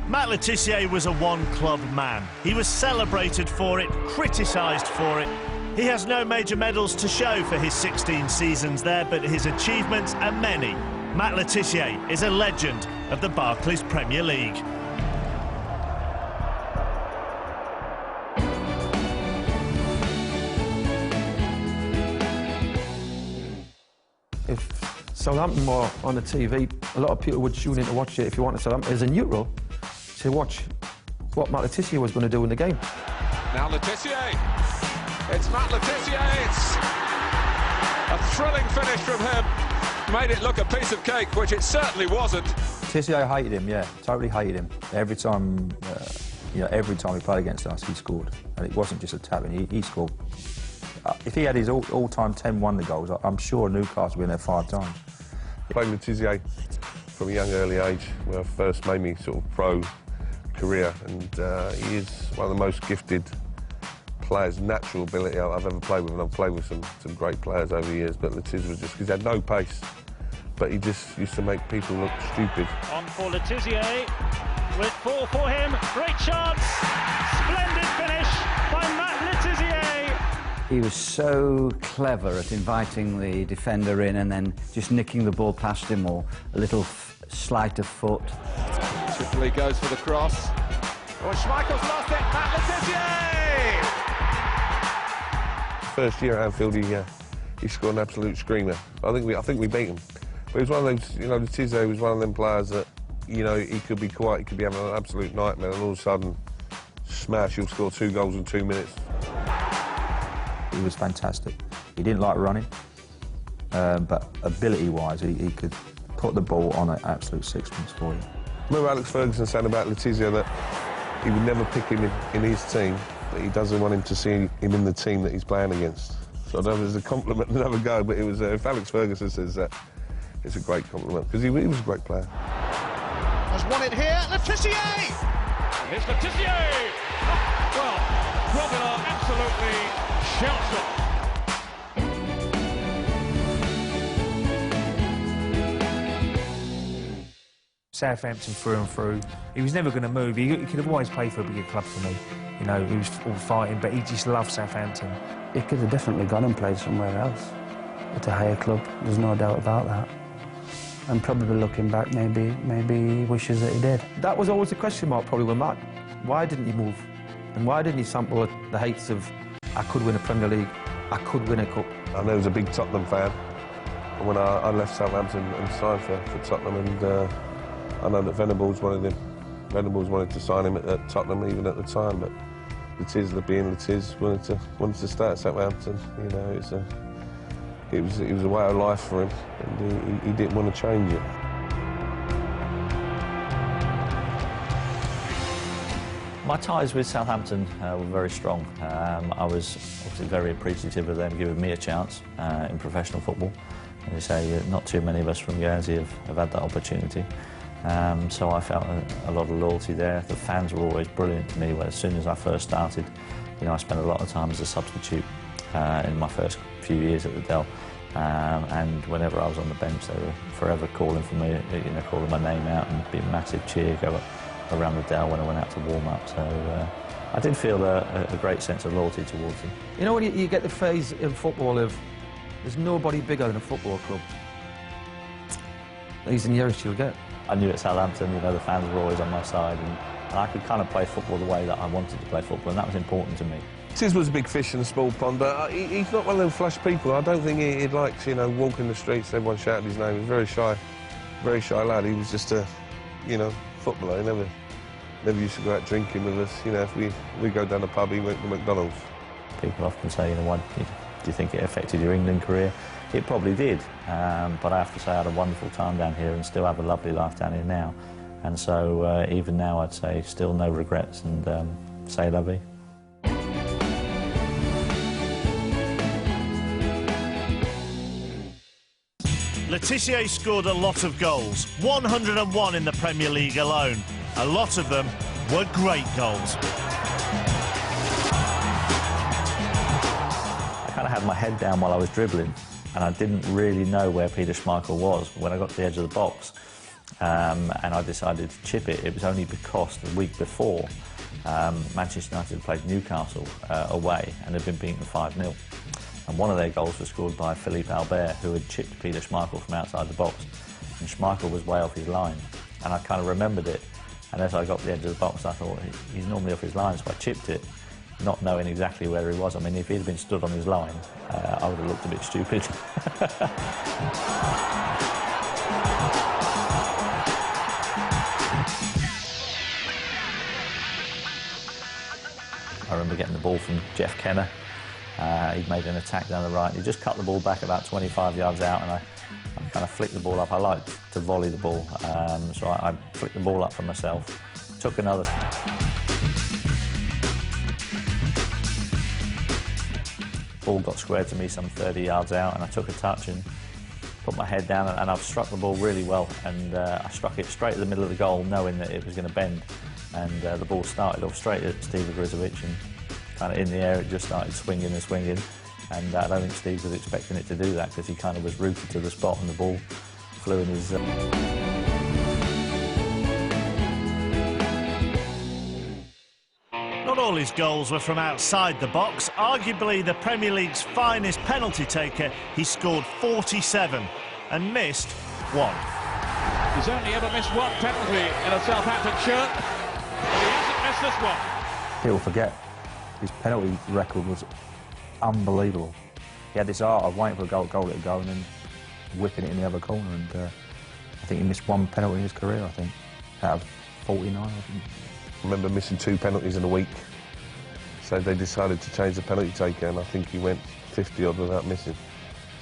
Matt Le Tissier was a one-club man. He was celebrated for it, criticised for it. He has no major medals to show for his 16 seasons there, but his achievements are many. Matt Le Tissier is a legend of the Barclays Premier League. If Southampton were on the TV, a lot of people would tune in to watch it if you wanted Southampton as a neutral to watch what Matt Le Tissier was going to do in the game. Now Le Tissier. It's Matt Le Tissier. It's a thrilling finish from him. Made it look a piece of cake, which it certainly wasn't. Tissier, I hated him, yeah, totally hated him. Every time, every time he played against us, he scored. And it wasn't just a tap-in, he scored. If he had his all-time 10 wonder goals, I'm sure Newcastle would be in there 5 times. Played with Tissier from a young early age, where I first made me sort of pro career, and he is one of the most gifted players, natural ability I've ever played with, and I've played with some great players over the years, but Le Tissier was just, because he had no pace, but he just used to make people look stupid. On for Le Tissier, with 4 for him, great chance, splendid finish by Matt Le Tissier. He was so clever at inviting the defender in and then just nicking the ball past him, or a little sleight of foot. Tripoli goes for the cross. Oh, Schmeichel's lost it, Matt Le Tissier! First year at Anfield, he scored an absolute screamer. I think we beat him. But he was one of those, Le Tissier was one of them players that, he could be quiet, he could be having an absolute nightmare, and all of a sudden, smash, he'll score 2 goals in 2 minutes. He was fantastic. He didn't like running, but ability-wise, he could put the ball on an absolute sixpence for you. I remember Alex Ferguson saying about Le Tissier that he would never pick him in his team, but he doesn't want him to see him in the team that he's playing against. So I don't know if it was a compliment to have a go, but it was, if Alex Ferguson says that, it's a great compliment, because he was a great player. Has won it here, Le Tissier! Here's Le Tissier! Oh, well, Robin are absolutely shell-shocked. Southampton through and through. He was never going to move. He could have always played for a bigger club for me. He was all fighting, but he just loved Southampton. He could have definitely gone and played somewhere else. At a higher club, there's no doubt about that. And probably looking back, maybe he wishes that he did. That was always a question mark probably with Matt. Why didn't he move? And why didn't he sample the heights of, I could win a Premier League, I could win a cup? I know he was a big Tottenham fan. And when I left Southampton and signed for Tottenham, and I know that Venables wanted to sign him at Tottenham even at the time, but Le Tissier, being Le Tissier, wanted to stay at Southampton. It was a way of life for him, and he didn't want to change it. My ties with Southampton were very strong. I was obviously very appreciative of them giving me a chance in professional football. As you say, not too many of us from Guernsey have had that opportunity. So I felt a lot of loyalty there. The fans were always brilliant to me. As soon as I first started, I spent a lot of time as a substitute in my first few years at the Dell. And whenever I was on the bench, they were forever calling for me, calling my name out, and be a massive cheer go around the Dell when I went out to warm up. So I did feel a great sense of loyalty towards them. When you get the phase in football of there's nobody bigger than a football club, he's the nearest you'll get. I knew at Southampton, the fans were always on my side, and I could kind of play football the way that I wanted to play football, and that was important to me. Tiz was a big fish in a small pond, but he's not one of them flash people. I don't think he'd like to, walk in the streets, everyone shouting his name. He was very shy lad. He was just a, footballer. He never used to go out drinking with us. If we go down the pub, he went to McDonald's. People often say, why do you think it affected your England career? It probably did, but I have to say I had a wonderful time down here and still have a lovely life down here now. And so even now I'd say still no regrets, and say la vie. Le Tissier scored a lot of goals, 101 in the Premier League alone. A lot of them were great goals. I kind of had my head down while I was dribbling, and I didn't really know where Peter Schmeichel was when I got to the edge of the box. and I decided to chip it. It was only because the week before Manchester United had played Newcastle away and had been beaten 5-0. And one of their goals was scored by Philippe Albert, who had chipped Peter Schmeichel from outside the box. And Schmeichel was way off his line. And I kind of remembered it. And as I got to the edge of the box, I thought, he's normally off his line, so I chipped it, not knowing exactly where he was. I mean, if he'd been stood on his line, I would have looked a bit stupid. I remember getting the ball from Jeff Kenner. He'd made an attack down the right. He just cut the ball back about 25 yards out, and I kind of flicked the ball up. I like to volley the ball, so I flicked the ball up for myself, took another. Ball got squared to me some 30 yards out, and I took a touch and put my head down, and I've struck the ball really well, and I struck it straight at the middle of the goal, knowing that it was going to bend, and the ball started off straight at Steve Ogrizovic, and kind of in the air it just started swinging and swinging, and I don't think Steve was expecting it to do that, because he kind of was rooted to the spot and the ball flew in his... Not all his goals were from outside the box. Arguably the Premier League's finest penalty taker, he scored 47 and missed 1. He's only ever missed one penalty in a Southampton shirt, but he hasn't missed this one. People forget his penalty record was unbelievable. He had this art of waiting for a goal to go and then whipping it in the other corner, and I think he missed one penalty in his career, I think, out of 49, I think. I remember missing 2 penalties in a week, so they decided to change the penalty taker, and I think he went 50 odd without missing.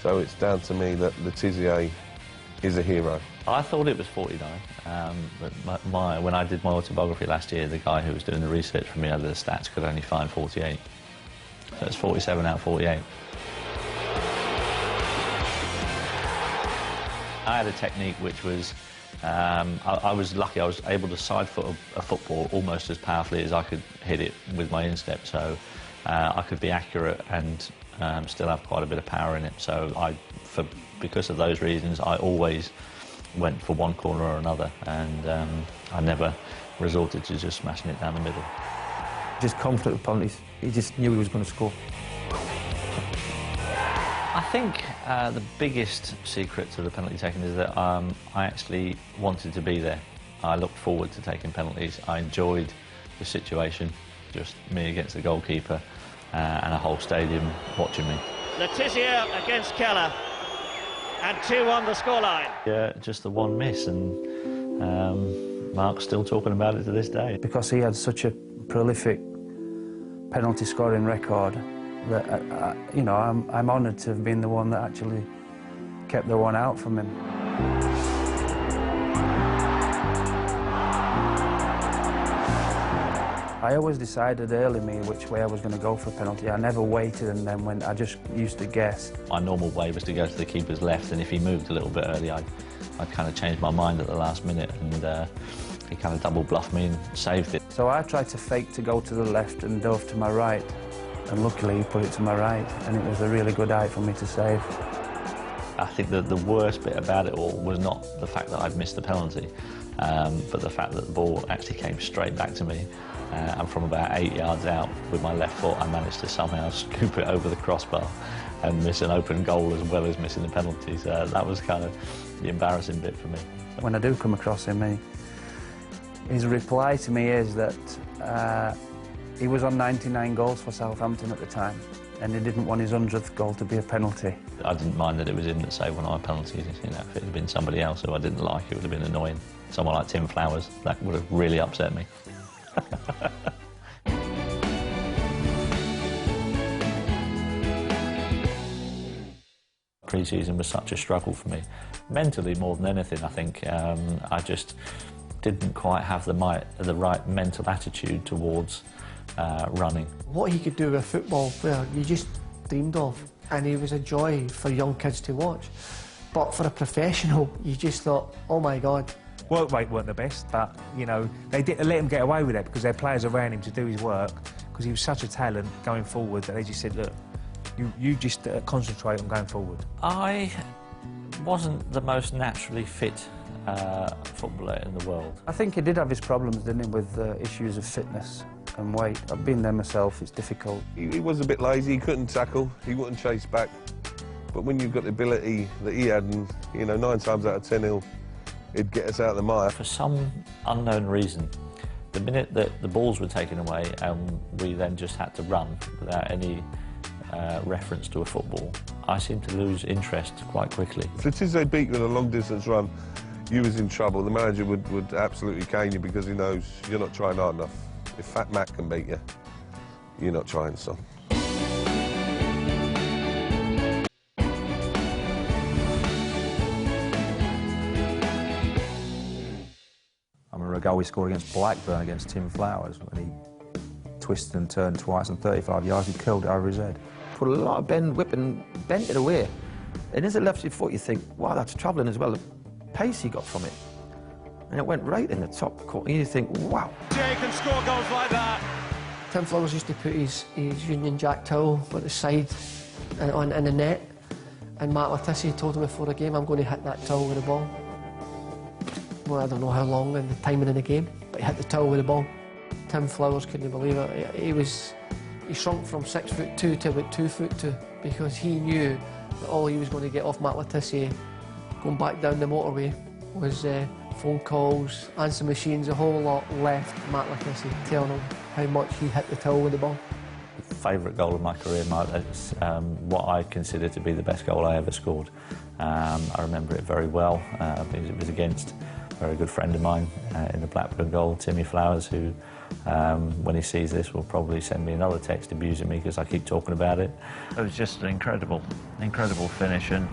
So it's down to me that the Tissier is a hero. I thought it was 49, but when I did my autobiography last year, the guy who was doing the research for me over the stats could only find 48. So it's 47 out of 48. I had a technique which was, I was lucky, I was able to side foot a football almost as powerfully as I could hit it with my instep, so I could be accurate and still have quite a bit of power in it. So because of those reasons, I always went for one corner or another, and I never resorted to just smashing it down the middle. Just confident with penalties. He just knew he was going to score. I think the biggest secret to the penalty taking is that I actually wanted to be there. I looked forward to taking penalties. I enjoyed the situation, just me against the goalkeeper and a whole stadium watching me. Le Tissier against Keller, and 2-1 the scoreline. Yeah, just the one miss, and Mark's still talking about it to this day. Because he had such a prolific penalty scoring record, that you know, I'm honoured to have been the one that actually kept the one out from him. I always decided early which way I was going to go for a penalty. I never waited and then went. I just used to guess. My normal way was to go to the keeper's left, and if he moved a little bit early, I'd kind of change my mind at the last minute, and he kind of double bluffed me and saved it. So I tried to fake to go to the left and dove to my right. And luckily he put it to my right, and it was a really good height for me to save. I think that the worst bit about it all was not the fact that I'd missed the penalty, but the fact that the ball actually came straight back to me, and from about 8 yards out with my left foot I managed to somehow scoop it over the crossbar and miss an open goal as well as missing the penalty. So that was kind of the embarrassing bit for me. When I do come across him, his reply to me is that he was on 99 goals for Southampton at the time, and he didn't want his 100th goal to be a penalty. I didn't mind that it was him that saved one of my penalties. You know, if it had been somebody else who I didn't like, it would have been annoying. Someone like Tim Flowers, that would have really upset me. Pre-season was such a struggle for me. Mentally, more than anything, I think. I just didn't quite have the right mental attitude towards running. What he could do with football, well, you just dreamed of, and he was a joy for young kids to watch. But for a professional, you just thought, oh my God. Work rate weren't the best, but, you know, they didn't let him get away with it because their players around him to do his work, because he was such a talent going forward that they just said, look, you just concentrate on going forward. I wasn't the most naturally fit footballer in the world. I think he did have his problems, didn't he, with issues of fitness and weight. I've been there myself, it's difficult. He was a bit lazy, he couldn't tackle, he wouldn't chase back. But when you've got the ability that he had, and, you know, 9 times out of 10 he'd get us out of the mire. For some unknown reason, the minute that the balls were taken away and we then just had to run without any reference to a football, I seemed to lose interest quite quickly. If Tissier beat you in a long-distance run, you was in trouble. The manager would absolutely cane you because he knows you're not trying hard enough. If Fat Mac can beat you, you're not trying, son. I remember a goal we scored against Blackburn against Tim Flowers when he twisted and turned twice on 35 yards, he curled it over his head. Put a lot of bend, whip and bent it away. And as it left your foot, you think, wow, that's travelling as well. The pace he got from it. And it went right in the top corner. And you think, wow. Jay can score goals like that. Tim Flowers used to put his Union Jack towel at the side and in the net. And Matt Tissier told him before the game, I'm going to hit that towel with the ball. Well, I don't know how long and the timing in the game, but he hit the towel with the ball. Tim Flowers couldn't believe it. He shrunk from 6'2" to about 2'2" because he knew that all he was going to get off Matt Tissier going back down the motorway was phone calls, answer machines, a whole lot left Matt Tissier telling him how much he hit the towel with the ball. Favourite goal of my career, what I consider to be the best goal I ever scored. I remember it very well because it was against a very good friend of mine in the Blackburn goal, Timmy Flowers, who when he sees this will probably send me another text abusing me because I keep talking about it. It was just an incredible finish, and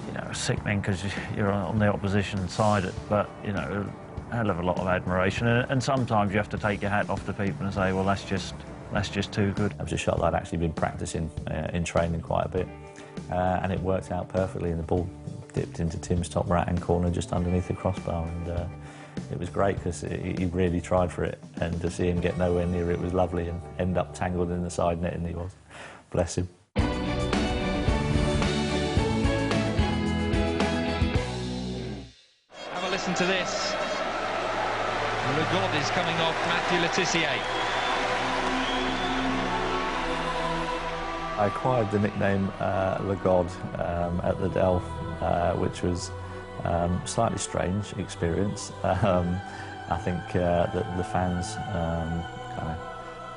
you know, sickening because you're on the opposition side, but you know, a hell of a lot of admiration, and sometimes you have to take your hat off to people and say, well, that's just too good. It was a shot that I'd actually been practicing in training quite a bit, and it worked out perfectly, and the ball dipped into Tim's top right-hand corner just underneath the crossbar, and it was great because he really tried for it, and to see him get nowhere near it was lovely and end up tangled in the side net, and he was. Bless him. Have a listen to this. Le God is coming off Matthew Le Tissier. I acquired the nickname Le God at the Dell, which was slightly strange experience. I think that the fans kind of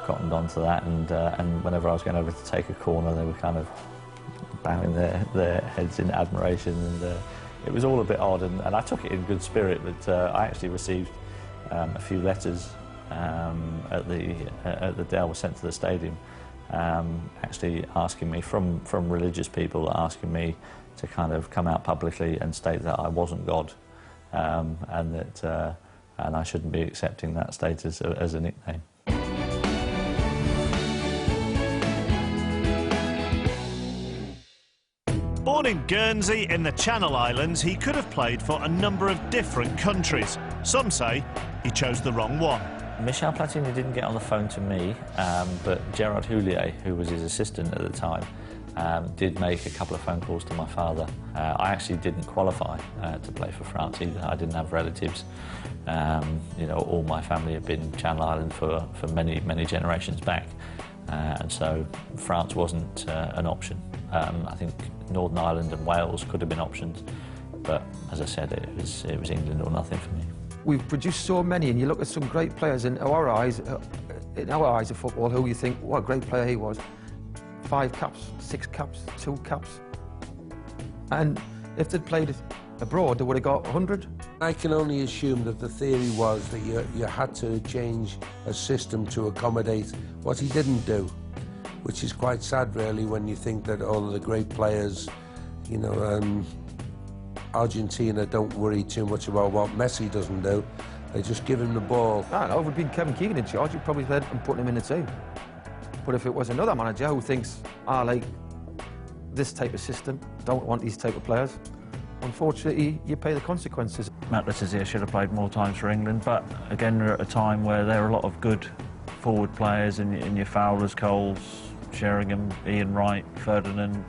cottoned onto that, and whenever I was going over to take a corner, they were kind of bowing their heads in admiration, and it was all a bit odd, and I took it in good spirit, but I actually received a few letters at the Dell, were sent to the stadium, actually asking me, from religious people, asking me to kind of come out publicly and state that I wasn't God, and that and I shouldn't be accepting that status as a nickname. Born in Guernsey in the Channel Islands, he could have played for a number of different countries. Some say he chose the wrong one. Michel Platini didn't get on the phone to me, but Gerard Houllier, who was his assistant at the time, did make a couple of phone calls to my father. I actually didn't qualify to play for France either. I didn't have relatives. You know, all my family had been Channel Island for many generations back, and so France wasn't an option. I think Northern Ireland and Wales could have been options, but as I said, it was England or nothing for me. We've produced so many, and you look at some great players in our eyes of football, who you think, what a great player he was. 5 caps, 6 caps, 2 caps. And if they'd played abroad, they would have got 100. I can only assume that the theory was that you had to change a system to accommodate what he didn't do, which is quite sad, really, when you think that all of the great players, you know, Argentina don't worry too much about what Messi doesn't do. They just give him the ball. I don't know, if it had been Kevin Keegan in charge, you'd probably let him put him in the team. But if it was another manager who thinks, I like this type of system, don't want these type of players, unfortunately, you pay the consequences. Matt Le Tissier should have played more times for England, but again, we're at a time where there are a lot of good forward players in your Fowlers, Coles, Sheringham, Ian Wright, Ferdinand,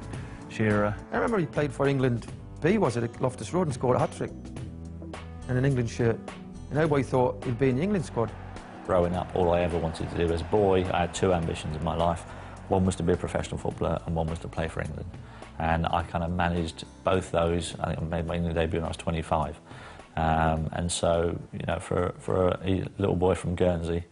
Shearer. I remember he played for England B, was it, at Loftus Road, and scored a hat-trick. and an England shirt. And everybody thought he'd be in the England squad. Growing up, all I ever wanted to do as a boy, I had two ambitions in my life. One was to be a professional footballer and one was to play for England. And I kind of managed both those. I think I made my England debut when I was 25. And so, you know, for a little boy from Guernsey,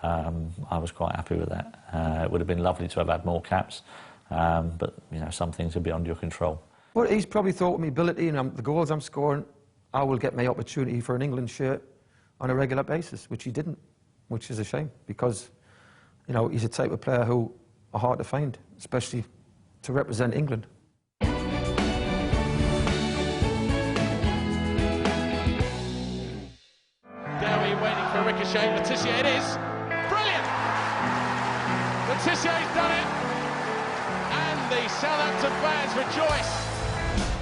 I was quite happy with that. It would have been lovely to have had more caps, but, you know, some things are beyond your control. Well, he's probably thought with my ability and the goals I'm scoring, I will get my opportunity for an England shirt on a regular basis, which he didn't, which is a shame, because, you know, he's a type of player who are hard to find, especially to represent England. Dowie waiting for a ricochet. Tissier, it is. Brilliant! Tissier's done it. And the Southampton fans rejoice.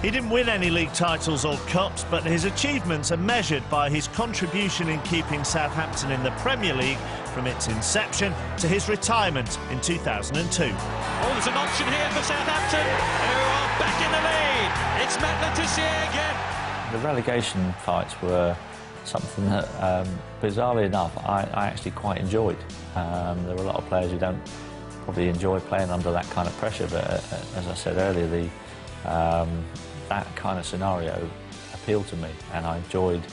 He didn't win any league titles or cups, but his achievements are measured by his contribution in keeping Southampton in the Premier League from its inception to his retirement in 2002. Oh, there's an option here for Southampton, who are back in the lead. It's Matt Tissier again. The relegation fights were something that, bizarrely enough, I actually quite enjoyed. There were a lot of players who don't probably enjoy playing under that kind of pressure, but as I said earlier, that kind of scenario appealed to me, and I enjoyed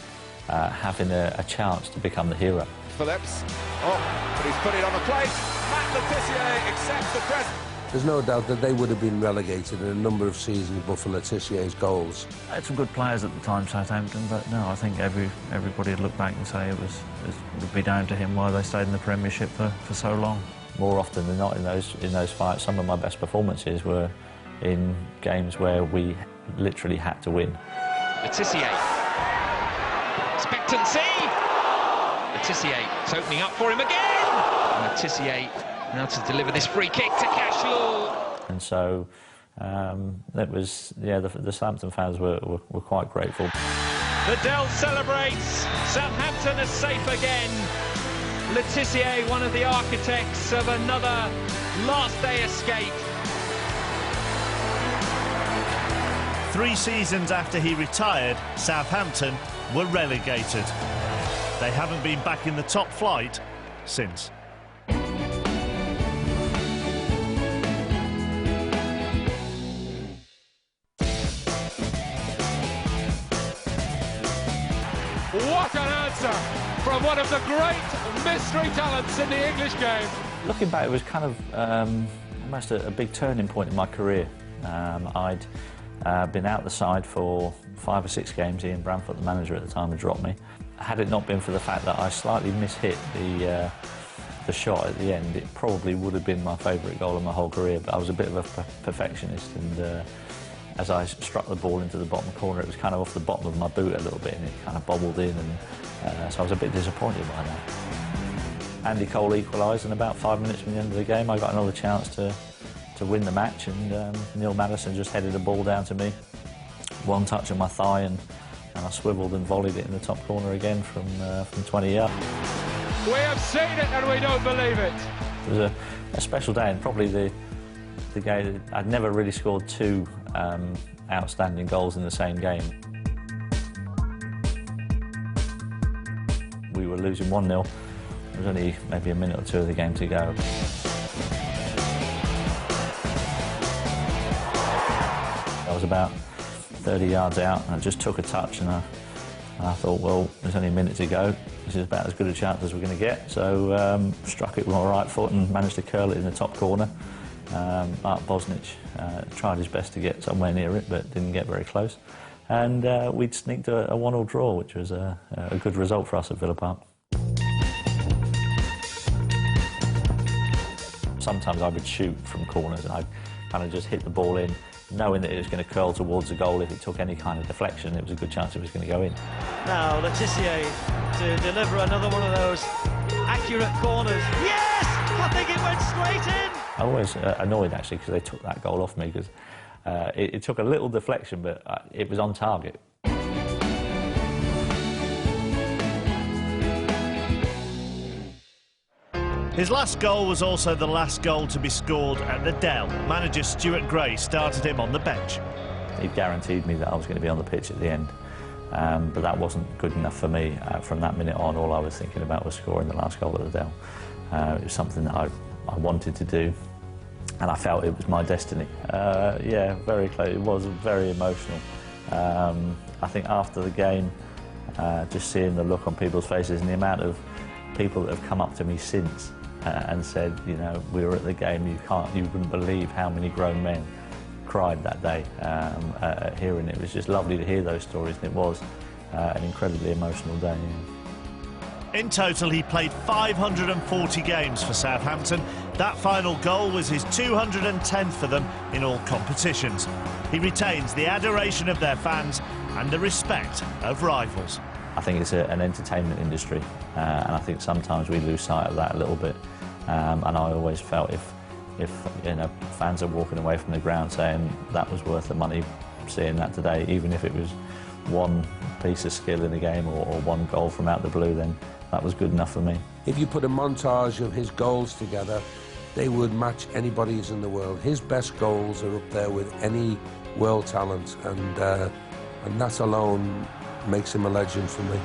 having a chance to become the hero. Phillips, but he's put it on the plate. Matt Tissier accepts the press. There's no doubt that they would have been relegated in a number of seasons but for Tissier's goals. I had some good players at the time, Southampton, but no, I think everybody would look back and say it would be down to him why they stayed in the Premiership for so long. More often than not in those fights, some of my best performances were in games where we literally had to win. Tissier. Expectancy. Tissier, it's opening up for him again. And Tissier now to deliver this free kick to Cashflow. And so it was, yeah, the Southampton fans were quite grateful. The Dell celebrates. Southampton is safe again. Le Tissier, one of the architects of another last day escape. 3 seasons after he retired, Southampton were relegated. They haven't been back in the top flight since. What an answer from one of the great mystery talents in the English game. Looking back, it was kind of almost a big turning point in my career. I'd been out the side for 5 or 6 games. Ian Branfoot, the manager at the time, had dropped me. Had it not been for the fact that I slightly mishit the shot at the end, it probably would have been my favourite goal of my whole career, but I was a bit of a perfectionist, and as I struck the ball into the bottom corner, it was kind of off the bottom of my boot a little bit, and it kind of bobbled in, and so I was a bit disappointed by that. Andy Cole equalised, and about 5 minutes from the end of the game, I got another chance to win the match, and Neil Maddison just headed the ball down to me, one touch on my thigh, and I swiveled and volleyed it in the top corner again from 20 yards. We have seen it and we don't believe it. It was a special day, and probably the game I'd never really scored 2 outstanding goals in the same game. We were losing 1-0. There was only maybe a minute or 2 of the game to go. I was about 30 yards out, and I just took a touch, and I thought, well, there's only a minute to go. This is about as good a chance as we're going to get. So struck it with my right foot and managed to curl it in the top corner. Mark Bosnich tried his best to get somewhere near it, but didn't get very close. And we'd sneaked a 1-1 draw, which was a good result for us at Villa Park. Sometimes I would shoot from corners, and I'd kind of just hit the ball in, knowing that it was going to curl towards the goal. If it took any kind of deflection, it was a good chance it was going to go in. Now, Le Tissier to deliver another one of those accurate corners. Yes! I think it went straight in! I was annoyed, actually, because they took that goal off me, because it took a little deflection, but it was on target. His last goal was also the last goal to be scored at the Dell. Manager Stuart Gray started him on the bench. He guaranteed me that I was going to be on the pitch at the end. But that wasn't good enough for me. From that minute on, all I was thinking about was scoring the last goal at the Dell. It was something that I wanted to do, and I felt it was my destiny. Yeah, very close. It was very emotional. I think after the game, just seeing the look on people's faces and the amount of people that have come up to me since and said, you know, we were at the game, you wouldn't believe how many grown men cried that day at hearing it. It was just lovely to hear those stories, and it was an incredibly emotional day. Yeah. In total, he played 540 games for Southampton. That final goal was his 210th for them in all competitions. He retains the adoration of their fans and the respect of rivals. I think it's an entertainment industry, and I think sometimes we lose sight of that a little bit. And I always felt if you know, fans are walking away from the ground saying that was worth the money, seeing that today, even if it was one piece of skill in the game or one goal from out the blue, then that was good enough for me. If you put a montage of his goals together, they would match anybody's in the world. His best goals are up there with any world talent, and that alone makes him a legend for me.